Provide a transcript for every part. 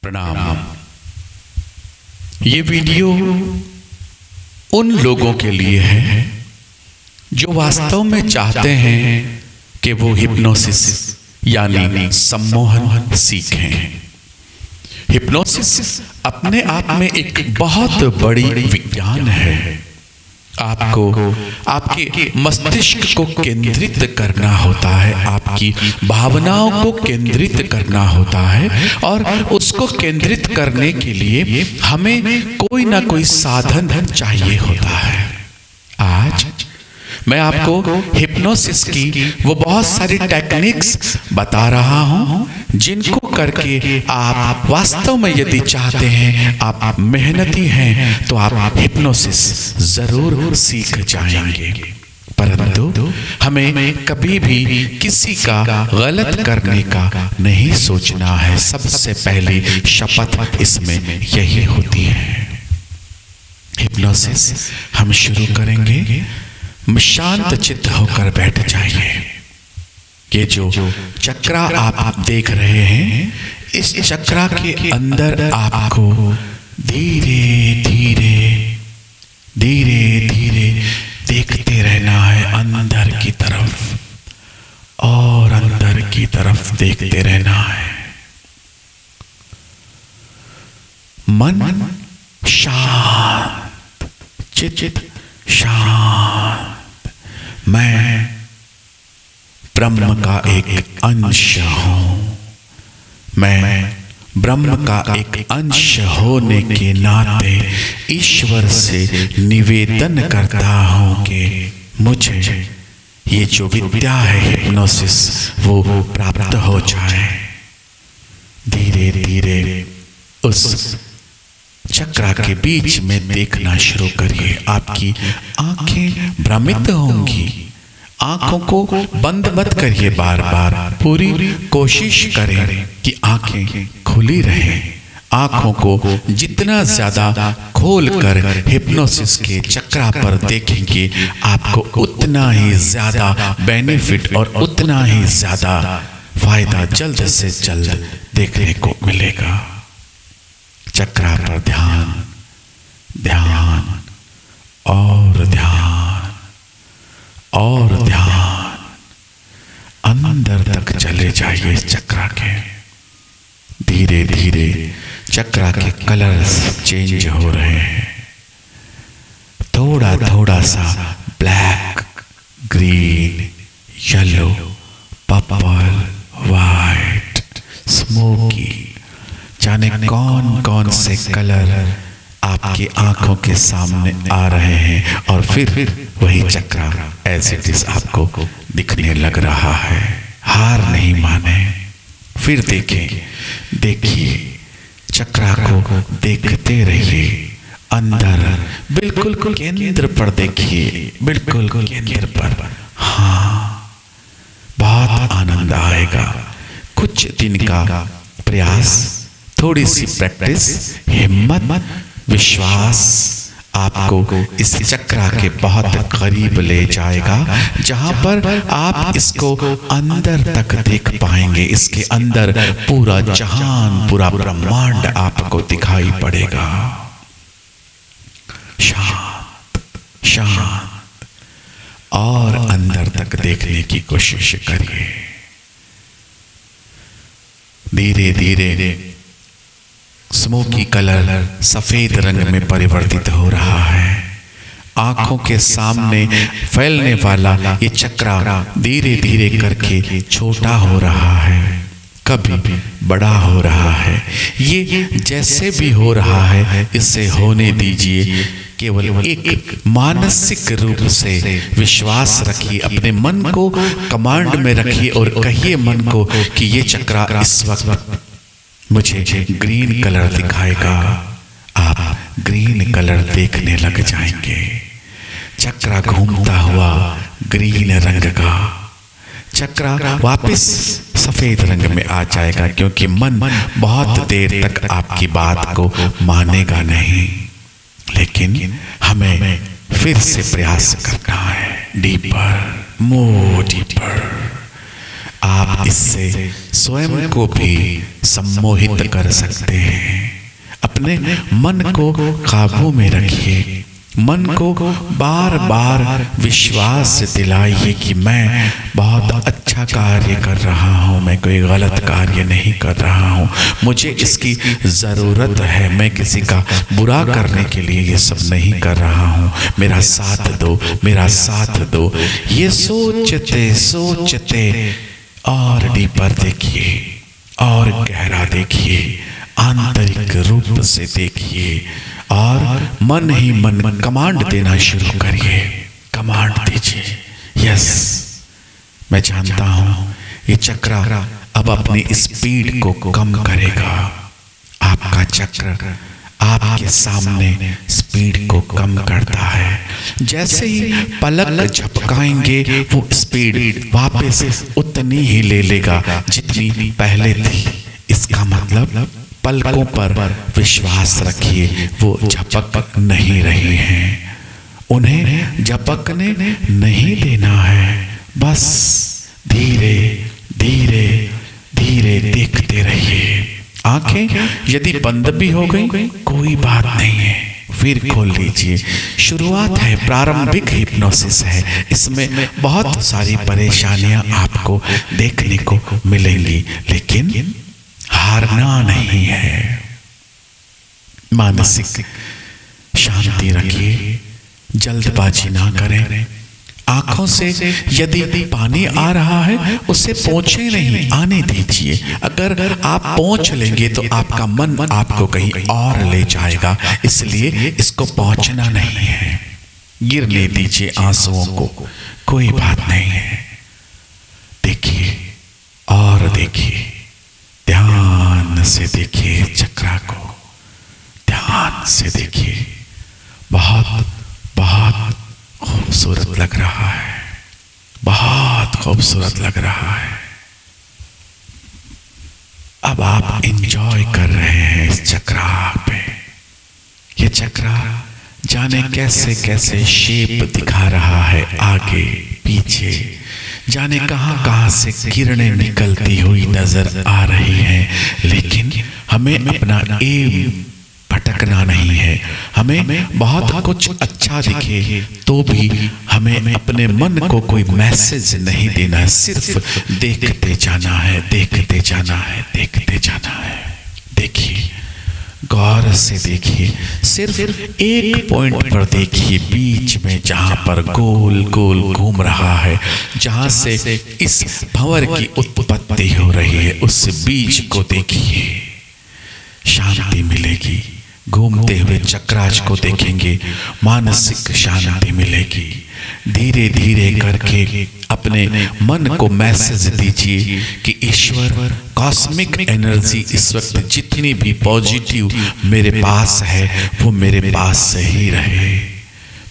प्रणाम। ये वीडियो उन लोगों के लिए है जो वास्तव में चाहते हैं कि वो हिप्नोसिस यानी सम्मोहन सीखें। हिप्नोसिस अपने आप में एक बहुत बड़ी विज्ञान है। आपको आपके मस्तिष्क को केंद्रित करना होता है, आपकी भावनाओं को केंद्रित करना होता है, और उसको केंद्रित करने के लिए हमें कोई ना कोई साधन चाहिए होता है। आज मैं आपको हिप्नोसिस की वो बहुत सारी टेक्निक्स बता रहा हूं, जिनको करके आप वास्तव में यदि चाहते हैं, आप मेहनती हैं, तो आप हिप्नोसिस जरूर सीख जाएंगे। परंतु हमें कभी भी किसी का गलत करने का नहीं सोचना है। सबसे पहली शपथ इसमें यही होती है। हिप्नोसिस हम शुरू करेंगे। शांत चित्त होकर बैठ जाइए। ये जो चक्रा आप देख रहे हैं, इस चक्रा के अंदर आपको धीरे धीरे धीरे धीरे देखते रहना है, अंदर की तरफ और अंदर की तरफ देखते रहना है। मन शांत, चित्त शांत। मैं ब्रह्म का एक अंश हूं। मैं ब्रह्म का एक अंश होने के नाते ईश्वर से निवेदन करता हूं कि मुझे ये जो विद्या है हिप्नोसिस वो प्राप्त हो जाए। धीरे धीरे उस चक्रा के बीच में देखना शुरू करिए। आपकी आंखें भ्रमित होंगी। आंखों को बंद मत करिए बार बार। पूरी कोशिश करें कि आंखें खुली रहें। आंखों को जितना ज्यादा खोलकर हिप्नोसिस के चक्रा पर देखेंगे, आपको उतना ही ज्यादा बेनिफिट और उतना ही ज्यादा फायदा जल्द से जल्द देखने को मिलेगा। चक्रा पर ध्यान, ध्यान और ध्यान और ध्यान। अंदर तक चले जाइए इस चक्रा के। धीरे धीरे चक्रा के कलर्स चेंज हो रहे हैं। थोड़ा थोड़ा सा black, green, yellow, purple, white, smoky, जाने कौन कौन से कलर आपकी आंखों के सामने आ रहे हैं, और फिर वही चक्रा एज इट इज आपको दिखने लग रहा है। हार नहीं माने, फिर देखें, देखिए चक्रा को देखते रहिए। अंदर बिल्कुल केंद्र पर देखिए, बिल्कुल केंद्र पर। हाँ, बहुत आनंद आएगा। कुछ दिन का प्रयास, थोड़ी सी प्रैक्टिस, हिम्मत, विश्वास आपको इस चक्रा के बहुत करीब ले जाएगा, जहां पर आप इसको अंदर तक देख पाएंगे। इसके अंदर पूरा जहान, पूरा ब्रह्मांड आपको दिखाई पड़ेगा। शांत शांत और अंदर तक देखने की कोशिश करिए। धीरे धीरे स्मोकी कलर सफेद रंग में परिवर्तित हो रहा है। आंखों के सामने फैलने वाला ये चक्रा धीरे धीरे करके छोटा हो रहा है, कभी बड़ा हो रहा है। ये जैसे भी हो रहा है, इसे होने दीजिए। केवल एक मानसिक रूप से विश्वास रखिए। अपने मन को कमांड में रखिए और कहिए मन को कि ये चक्रा इस वक्त मुझे ग्रीन कलर दिखाएगा। आप ग्रीन कलर देखने लग जाएंगे। चक्रा घूमता हुआ ग्रीन रंग का, चक्रा वापस सफेद रंग में आ जाएगा, क्योंकि मन बहुत देर तक आपकी बात को मानेगा नहीं। लेकिन हमें फिर से प्रयास करना है। Deeper, more deeper. आप इससे स्वयं को भी सम्मोहित कर सकते हैं। अपने मन को काबू में रखिए। मन को बार बार विश्वास दिलाइए कि मैं बहुत अच्छा कार्य कर रहा हूँ, मैं कोई गलत कार्य नहीं कर रहा हूँ, मुझे इसकी ज़रूरत है, मैं किसी का बुरा करने के लिए ये सब नहीं कर रहा हूँ, मेरा साथ दो, मेरा साथ दो। ये सोचते सोचते और डीपर देखिए, और गहरा देखिए, आंतरिक रूप से देखिए, और मन ही मन कमांड देना शुरू करिए। कमांड दीजिए, यस, मैं जानता हूं ये चक्र अब अपनी स्पीड को कम करेगा। आपका चक्र आपके सामने स्पीड को कम करता है। जैसे ही पलक झपकाएंगे वो स्पीड वापस उतनी ही ले लेगा जितनी पहले थी। इसका मतलब पलकों पर विश्वास रखिए, वो झपक नहीं रही हैं, उन्हें झपकने नहीं देना है। बस धीरे धीरे धीरे देखते रहिए। आंखें यदि बंद भी हो गई कोई बात नहीं है, फिर खोल लीजिए। शुरुआत है, प्रारंभिक हिप्नोसिस है, इसमें बहुत सारी परेशानियां आपको देखने को मिलेंगी, लेकिन हारना नहीं है। मानसिक शांति रखिए, जल्दबाजी ना करें। आंखों से यदि पानी आ रहा है उसे पोंछे नहीं, आने दीजिए। अगर आप पोंछ लेंगे तो आपका मन आपको कहीं और ले जाएगा, इसलिए इसको पोंछना नहीं है। गिरने दीजिए आंसुओं को, कोई बात नहीं है। देखिए और देखिए, ध्यान से देखिए चक्र को, ध्यान से देखिए। बहुत बहुत खूबसूरत लग रहा है, बहुत खूबसूरत लग रहा है। अब आप एंजॉय कर रहे हैं इस चक्र पे। ये चक्र जाने कैसे कैसे शेप दिखा रहा है, आगे पीछे, जाने कहां कहां से किरणें निकलती हुई नजर आ रही हैं, लेकिन हमें अपना एम भटकना नहीं है। हमें बहुत कुछ अच्छा दिखे तो भी हमें अपने मन को कोई मैसेज नहीं देना है, सिर्फ देखते जाना है, देखते जाना है, देखते जाना है। देखिए, गौर से देखिए, सिर्फ एक पॉइंट पर देखिए, बीच में जहां पर गोल गोल घूम रहा है, जहां से इस भंवर की उत्पत्ति हो रही है, उस बीज को देखिए, शांति मिलेगी। घूमते हुए चक्राज को देखेंगे, मानसिक शांति मिलेगी। धीरे धीरे करके अपने मन को मैसेज दीजिए कि ईश्वर, कॉस्मिक एनर्जी इस वक्त जितनी भी पॉजिटिव मेरे पास है वो मेरे पास ही रहे।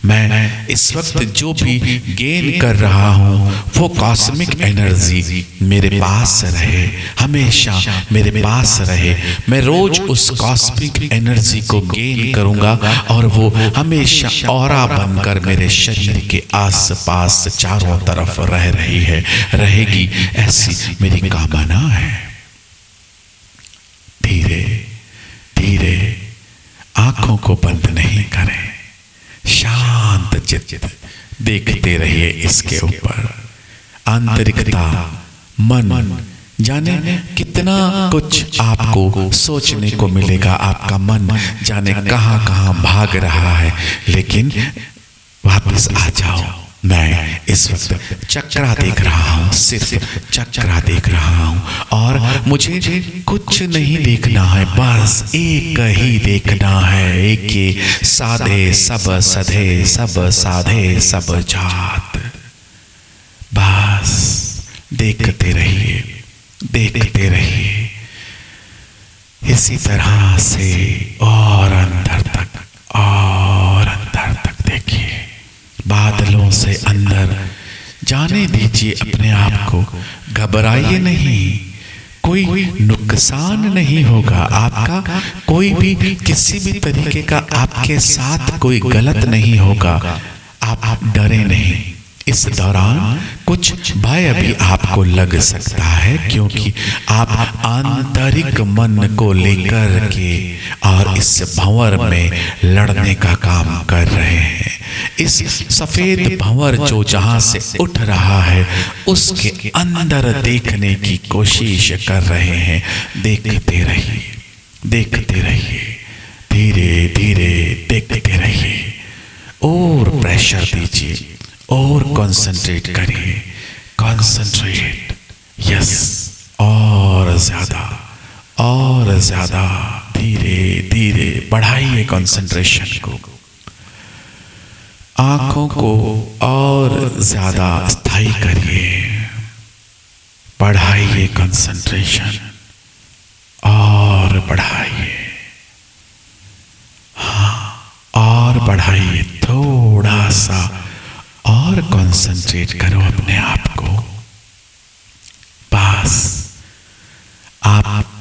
मैं इस वक्त जो भी गेन कर रहा हूँ वो कॉस्मिक एनर्जी मेरे पास रहे, हमेशा मेरे पास रहे। मैं रोज उस कॉस्मिक एनर्जी को गेन करूँगा और वो हमेशा ऑरा बनकर मेरे शरीर के आसपास चारों तरफ रह रही है, रहेगी, ऐसी मेरी कामना है। धीरे धीरे आंखों को बंद नहीं करें, शांत चित्त देखते रहिए इसके ऊपर। आंतरिकता, मन, जाने कितना कुछ आपको सोचने को मिलेगा। आपका मन जाने कहां कहां भाग रहा है, लेकिन वापस आ जाओ। मैं इस वक्त चक्रा देख रहा हूँ, सिर्फ चक्रा देख रहा हूँ, और मुझे कुछ नहीं देखना है, बस एक ही देखना है। एक ये साधे सब सधे, सब साधे सब जात। बस देखते रहिए, देखते रहिए इसी तरह से, और अंदर तक, और अंदर तक देखिए। बादलों से अंदर जाने दीजिए अपने आप को, घबराइए नहीं, कोई नुकसान नहीं होगा आपका, कोई भी किसी भी तरीके का आपके साथ कोई गलत नहीं होगा। आप डरे नहीं। इस दौरान कुछ भय भी आपको लग सकता है, क्योंकि आप आंतरिक मन को लेकर के और इस भंवर में लड़ने का काम कर रहे हैं। इस सफेद भंवर जो जहां से उठ रहा है उसके अंदर देखने की कोशिश कर रहे हैं। देखते रहिए, देखते रहिए, धीरे धीरे देखते रहिए, और प्रेशर दीजिए और कंसंट्रेट करिए, कंसंट्रेट, यस, और ज्यादा धीरे धीरे बढ़ाइए कंसंट्रेशन को, आंखों को और ज्यादा स्थायी करिए, बढ़ाइए कंसंट्रेशन और बढ़ाइए, हाँ, और बढ़ाइए, थोड़ा सा और कंसंट्रेट करो अपने आप को। पास, आप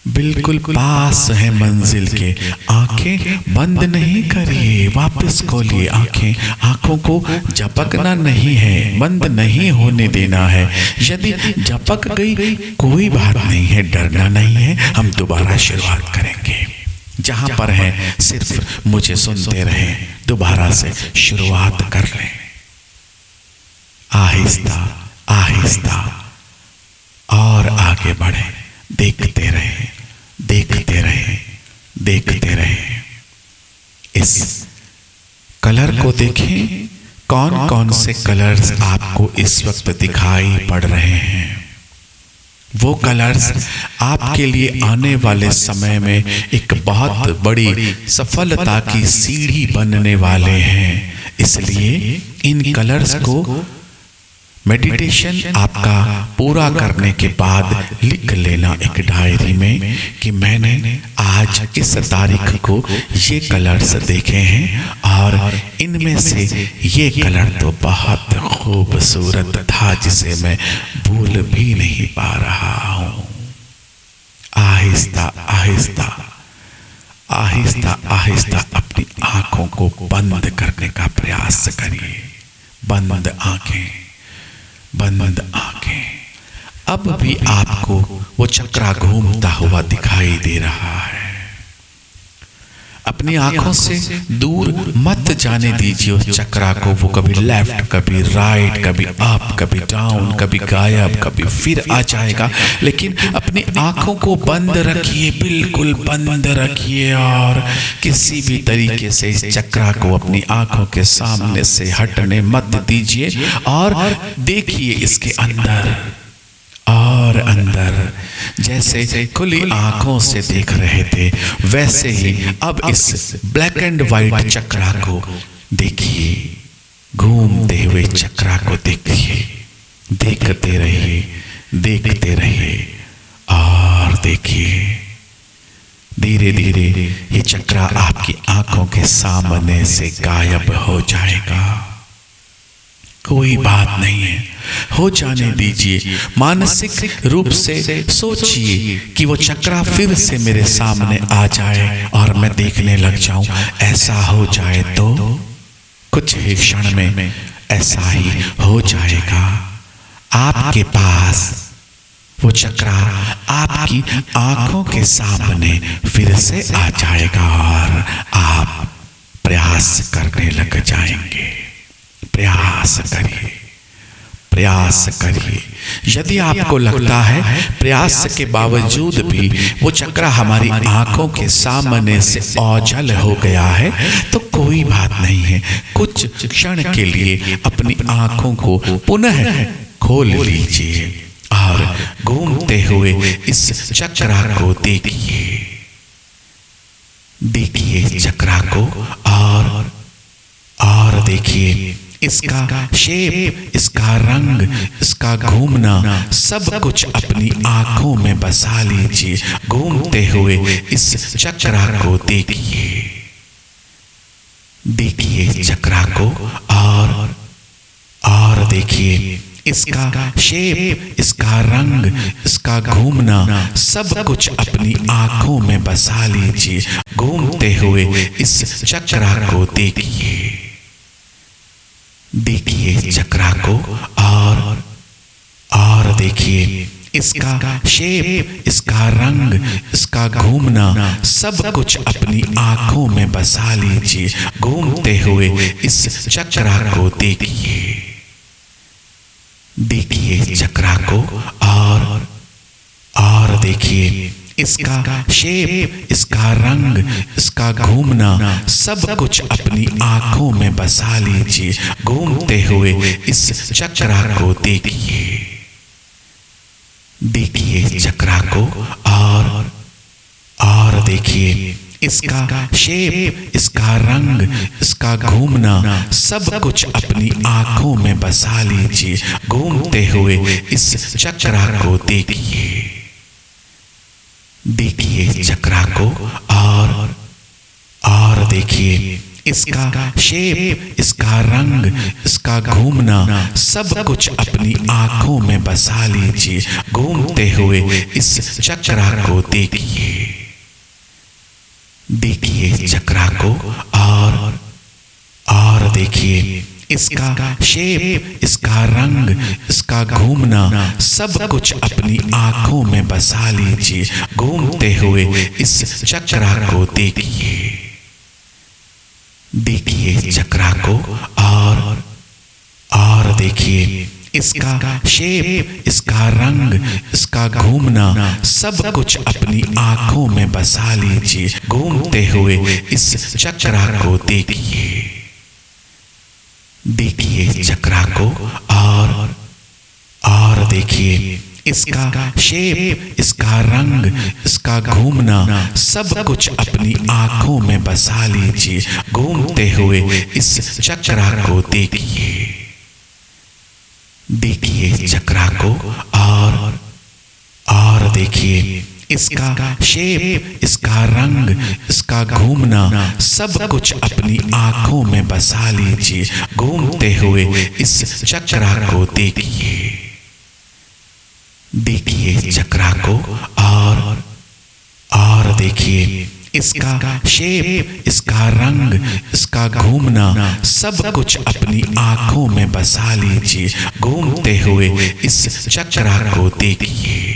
बिल्कुल पास हैं मंजिल के। आंखें बंद नहीं करिए, वापस खोलिए आंखें। आंखों को झपकना नहीं है, बंद नहीं होने देना है। यदि झपक गई कोई बात नहीं है, डरना नहीं है। हम दोबारा शुरुआत करेंगे। जहां पर हैं सिर्फ मुझे सुनते रहें, दोबारा से शुरुआत कर लें। आहिस्ता आहिस्ता और आगे बढ़े, देखते रहे, देखते रहे, देखते रहे। इस कलर को देखें, कौन कौन से कलर्स आपको इस वक्त दिखाई पड़ रहे हैं। वो कलर्स आपके लिए आने वाले समय में एक बहुत बड़ी सफलता की सीढ़ी बनने वाले हैं। इसलिए इन कलर्स को मेडिटेशन आपका पूरा करने के बाद लिख लेना एक डायरी में कि मैंने आज इस तारीख को ये कलर्स देखे हैं और इनमें से ये कलर तो बहुत खूबसूरत था जिसे मैं भूल भी नहीं पा रहा हूँ। आहिस्ता आहिस्ता आहिस्ता आहिस्ता अपनी आंखों को बंद करने का प्रयास करिए। बंद आंखें, बंद आंखें। अब भी आपको वो चक्रा घूमता हुआ दिखाई दे रहा है। अपनी आंखों से दूर मत जाने दीजिए उस चक्रा को। वो कभी लेफ्ट, कभी राइट, कभी अप, कभी डाउन, कभी गायब, कभी फिर आ जाएगा। लेकिन अपनी आंखों को बंद रखिए, बिल्कुल बंद रखिए, और किसी भी तरीके से इस चक्रा को अपनी आंखों के सामने से हटने मत दीजिए। और देखिए इसके अंदर और अंदर, जैसे खुली आंखों से देख रहे थे वैसे ही अब इस ब्लैक एंड व्हाइट चक्रा को देखिए, घूमते हुए चक्रा को देखिए, देखते रहिए, देखते रहिए और देखिए। धीरे धीरे ये चक्रा आपकी आंखों के सामने से गायब हो जाएगा। कोई बात नहीं है, हो जाने दीजिए। मानसिक रूप से सोचिए कि वो चक्रा फिर से मेरे सामने आ जाए और मैं देखने लग जाऊं। ऐसा हो जाए तो कुछ ही क्षण में ऐसा ही हो जाएगा। आपके पास वो चक्रा आपकी आंखों के सामने फिर से आ जाएगा और आप प्रयास करने लग जाएंगे। प्रयास करिए, प्रयास करिए। यदि आपको लगता है प्रयास के बावजूद भी वो चक्रा हमारी आंखों के सामने से ओझल हो गया है तो कोई बात नहीं है। कुछ क्षण के लिए अपनी आंखों को पुनः खोल लीजिए और घूमते हुए इस चक्रा को देखिए। देखिए चक्रा को और देखिए इसका शेप, इसका रंग, इसका घूमना, सब कुछ अपनी आंखों में बसा लीजिए। घूमते हुए इस चक्रा को देखिए। देखिए चक्रा को और देखिए इसका शेप, इसका रंग, इसका घूमना, सब कुछ अपनी आंखों में बसा लीजिए। घूमते हुए इस चक्रा को देखिए। देखिए चक्रा को और देखिए इसका शेप, इसका रंग, इसका घूमना सब कुछ अपनी आंखों में बसा लीजिए। घूमते हुए इस चक्रा को देखिए, देखिए चक्रा को और देखिए इसका शेप, इसका रंग, इसका घूमना सब कुछ अपनी आंखों में बसा लीजिए। घूमते हुए इस चक्रा को देखिए, देखिए चक्रा को और देखिए इसका शेप, इसका रंग, इसका घूमना सब कुछ अपनी आंखों में बसा लीजिए। घूमते हुए इस चक्रा को देखिए, देखिए चक्रा को और देखिए इसका शेप, इसका रंग, इसका घूमना सब कुछ अपनी आंखों में बसा लीजिए। घूमते हुए इस चक्रा को देखिए, देखिए चक्रा को और देखिए इसका शेप, इसका रंग, इसका घूमना सब कुछ अपनी आंखों में बसा लीजिए। घूमते हुए इस चक्रा को देखिए, देखिए चक्रा को और देखिए इसका शेप, इसका रंग, इसका घूमना सब कुछ अपनी आंखों में बसा लीजिए। घूमते हुए इस चक्रा को देखिए, देखिए चक्रा को और देखिए इसका शेप, इसका रंग, इसका घूमना सब कुछ अपनी आंखों में बसा लीजिए। घूमते हुए इस चक्रा को देखिए, देखिए चक्रा को और देखिए इसका शेप, इसका रंग, इसका घूमना सब कुछ अपनी आंखों में बसा लीजिए। घूमते हुए इस चक्रा को देखिए, देखिए चक्रा को और देखिए इसका शेप, इसका रंग, इसका घूमना सब कुछ अपनी आंखों में बसा लीजिए। घूमते हुए इस चक्रा को देखिए,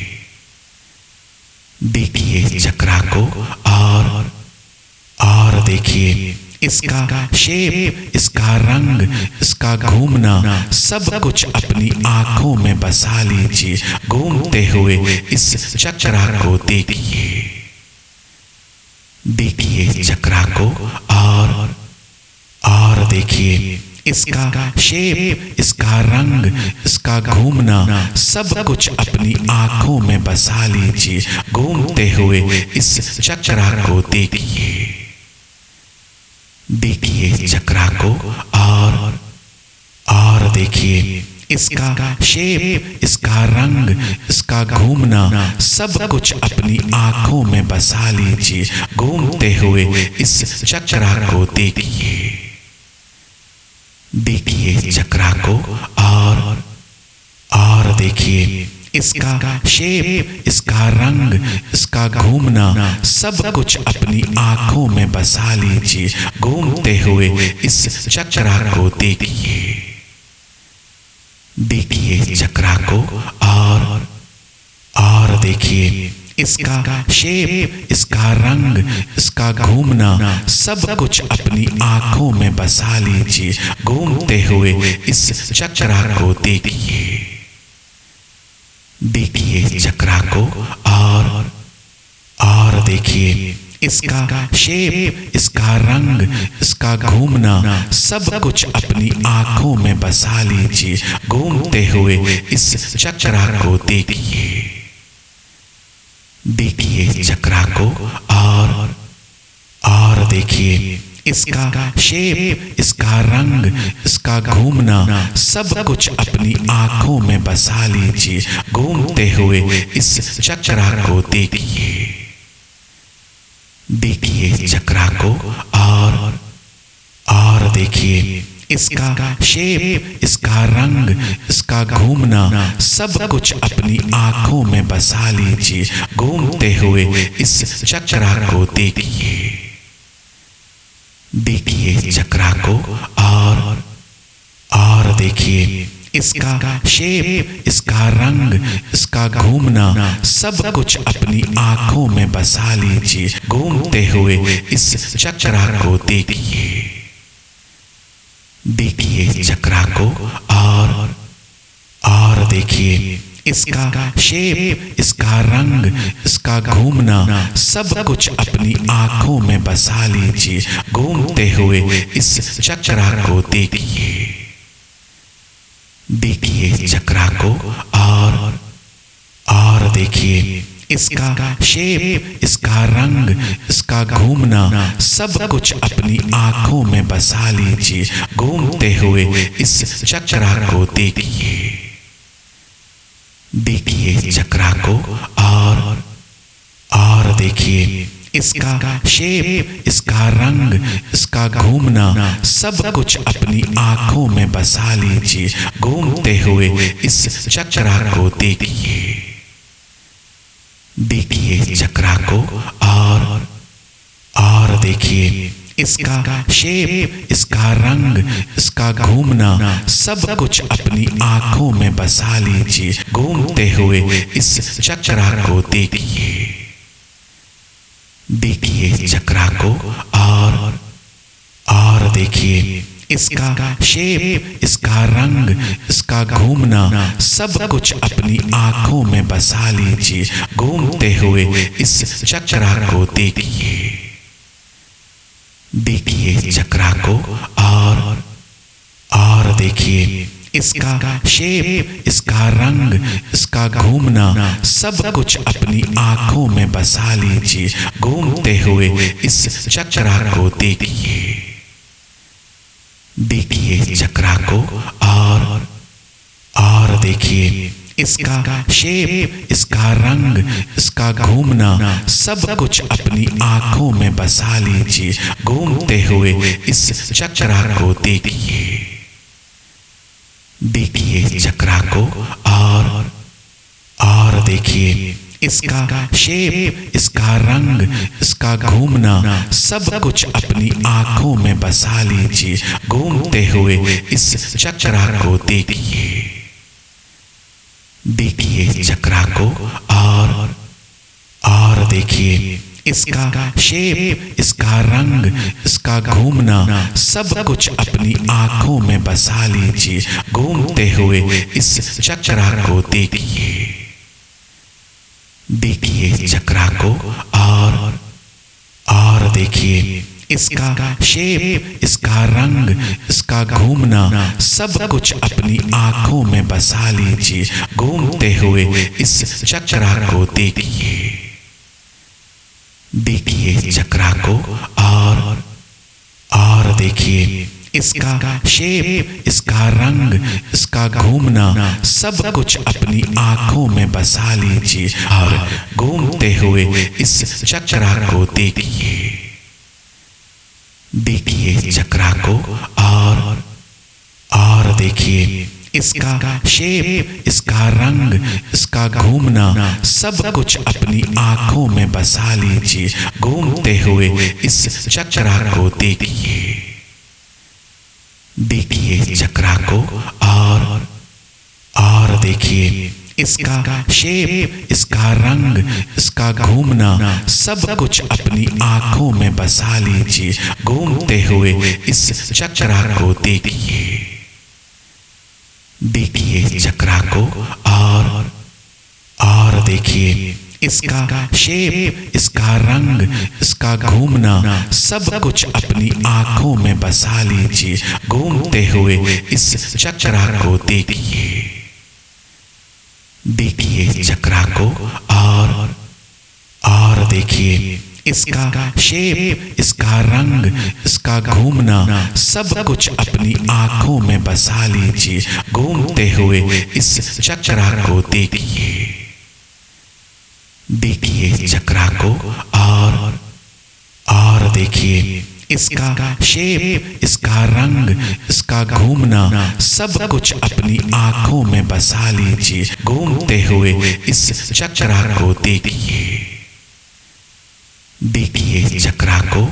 देखिए चक्रा को और देखिए इसका शेप, इसका रंग, इसका घूमना सब कुछ अपनी आंखों में बसा लीजिए। घूमते हुए इस चक्रा को देखिए, देखिए चक्रा को और देखिए इसका शेप, इसका रंग, इसका घूमना सब कुछ अपनी आंखों में बसा लीजिए। घूमते हुए इस चक्रा को देखिए, देखिए चक्रा को और देखिए इसका शेप, इसका रंग, इसका घूमना सब कुछ अपनी आंखों में बसा लीजिए। घूमते हुए इस चक्रा को देखिए, देखिए चक्रा को और देखिए इसका शेप, इसका रंग, इसका घूमना सब कुछ अपनी आंखों में बसा लीजिए। घूमते हुए इस चक्रा को देखिए, देखिए चक्रा को और देखिए इसका शेप, इसका रंग, इसका घूमना सब कुछ अपनी आंखों में बसा लीजिए। घूमते हुए इस चक्रा को देखिए, देखिए चक्रा को और देखिए इसका शेप, इसका रंग, इसका घूमना सब कुछ अपनी आंखों में बसा लीजिए। घूमते हुए इस चक्रा को देखिए, देखिए चक्रा को और देखिए इसका शेप, इसका रंग, इसका घूमना सब कुछ अपनी आंखों में बसा लीजिए। घूमते हुए इस चक्रा को देखिए, देखिए चक्रा को और देखिए इसका शेप, इसका रंग, इसका घूमना सब कुछ अपनी आंखों में बसा लीजिए। घूमते हुए इस चक्रा को देखिए, देखिए चक्रा को और देखिए देखिए इसका शेप, इसका रंग, इसका घूमना सब कुछ अपनी आंखों में बसा लीजिए। घूमते हुए इस चक्रा को देखिए, देखिए चक्रा को और देखिए इसका शेप, इसका रंग, इसका घूमना सब कुछ अपनी आंखों में बसा लीजिए। घूमते हुए इस चक्रा को देखिए, देखिए चक्रा को और देखिए इसका शेप, इसका रंग, इसका घूमना सब कुछ अपनी आंखों में बसा लीजिए। घूमते हुए इस चक्रा को देखिए, देखिए चक्रा को और देखिए इसका शेप, इसका रंग, इसका घूमना सब कुछ अपनी आंखों में बसा लीजिए। घूमते हुए इस चक्रा को देखिए, देखिए चक्रा को और देखिए इसका शेप, इसका रंग, इसका घूमना सब कुछ अपनी आंखों में बसा लीजिए। घूमते हुए इस चक्रा को देखिए, देखिए चक्रा को और देखिए इसका शेप, इसका रंग, इसका घूमना सब कुछ अपनी आंखों में बसा लीजिए। घूमते हुए इस चक्रा को देखिए, देखिए चक्रा को और देखिए इसका शेप, इसका रंग, इसका घूमना सब कुछ अपनी आंखों में बसा लीजिए। घूमते हुए इस चक्रा को देखिए, देखिए चक्रा को और देखिए इसका शेप, इसका रंग, इसका घूमना सब कुछ अपनी आंखों में बसा लीजिए। घूमते हुए इस चक्रा को देखिए, देखिए चक्रा को और देखिए इसका शेप, इसका रंग, इसका घूमना सब कुछ अपनी आंखों में बसा लीजिए। घूमते हुए इस चक्रा को देखिए, देखिए चक्रा को और देखिए इसका शेप, इसका रंग, इसका घूमना सब कुछ अपनी आंखों में बसा लीजिए। घूमते हुए इस चक्रा को देखिए, देखिए चक्रा को और देखिए इसका शेप, इसका रंग, इसका घूमना सब कुछ अपनी आंखों में बसा लीजिए। घूमते हुए इस चक्रा को देखिए, देखिए चक्रा को और देखिए इसका शेप, इसका रंग, इसका घूमना सब कुछ अपनी आंखों में बसा लीजिए। और घूमते हुए इस चक्रा को देखिए, देखिए चक्रा को और देखिए इसका शेप, इसका रंग, इसका घूमना सब कुछ अपनी आंखों में बसा लीजिए। घूमते हुए इस चक्रा को देखिए, देखिए चक्रा को और देखिए इसका शेप, इसका रंग, इसका घूमना सब कुछ अपनी आंखों में बसा लीजिए। घूमते हुए इस चक्रा को देखिए, देखिए चक्रा को और देखिए इसका शेप, इसका रंग, इसका घूमना सब कुछ अपनी आंखों में बसा लीजिए। घूमते हुए इस चक्रा को देखिए, देखिए चक्रा को और देखिए इसका शेप, इसका रंग, इसका घूमना सब कुछ अपनी आंखों में बसा लीजिए। घूमते हुए इस चक्रा को देखिए, देखिए चक्रा को और देखिए इसका शेप, इसका रंग, इसका घूमना सब कुछ अपनी आंखों में बसा लीजिए। घूमते हुए इस चक्रा को देखिए, देखिए चक्रा को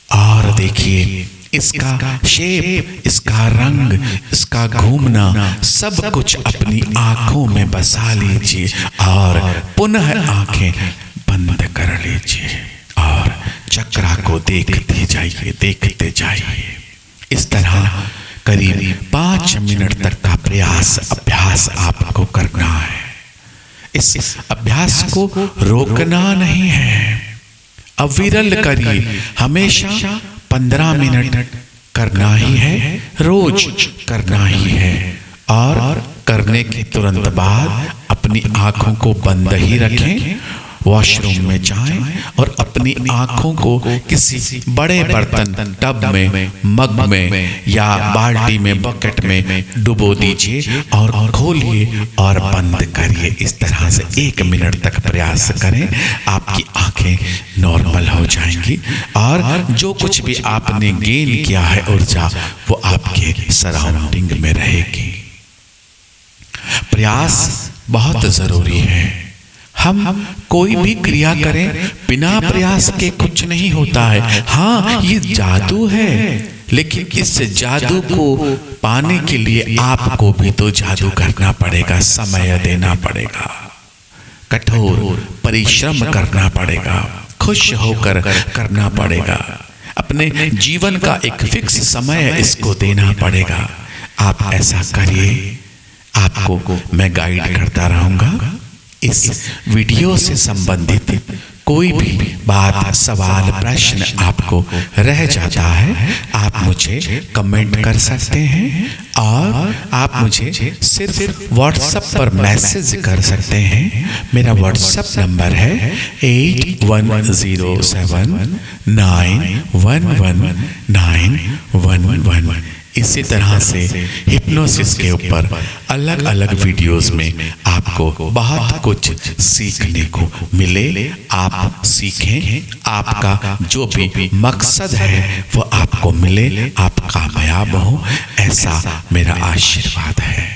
और देखिए इसका शेप, इसका रंग, इसका घूमना, सब कुछ अपनी आंखों में बसा लीजिए और पुनः आंखें बंद कर लीजिए और चक्रा को देखते जाइए। इस तरह करीब 5 मिनट तक का अभ्यास आपको करना है। इस अभ्यास को रोकना नहीं है, अविरल करिए। हमेशा 15 मिनट करना ही है, रोज करना ही है। और करने के तुरंत बाद अपनी आंखों को बंद ही रखें, वॉशरूम में जाएं और अपनी आंखों को किसी बड़े बर्तन, टब में, मग में या बाल्टी में, बकेट में डुबो दीजिए और खोलिए और बंद करिए। इस तरह से 1 मिनट तक प्रयास करें, आपकी आंखें नॉर्मल हो जाएंगी और जो कुछ भी आपने गेन किया है ऊर्जा, वो आपके सराउंडिंग में रहेगी। प्रयास बहुत जरूरी है। हम कोई भी क्रिया करें बिना प्रयास के कुछ नहीं होता है। हाँ, ये जादू है, लेकिन इस जादू को पाने के लिए आपको भी तो जादू करना पड़ेगा, समय देना पड़ेगा, कठोर परिश्रम करना पड़ेगा, खुश होकर करना पड़ेगा, अपने जीवन का एक फिक्स समय इसको देना पड़ेगा। आप ऐसा करिए, आपको मैं गाइड करता रहूंगा। इस वीडियो से संबंधित कोई भी बात, सवाल, प्रश्न आपको रह जाता है, आप मुझे कमेंट कर सकते हैं और आप मुझे सिर्फ व्हाट्सएप पर मैसेज कर सकते हैं। मेरा व्हाट्सएप नंबर है 8107911911। इसी तरह से हिप्नोसिस के ऊपर अलग अलग वीडियोस में आपको बहुत कुछ सीखने को मिले। आप सीखें, आपका जो भी मकसद है वो आपको मिले, आप कामयाब हो, ऐसा मेरा आशीर्वाद है।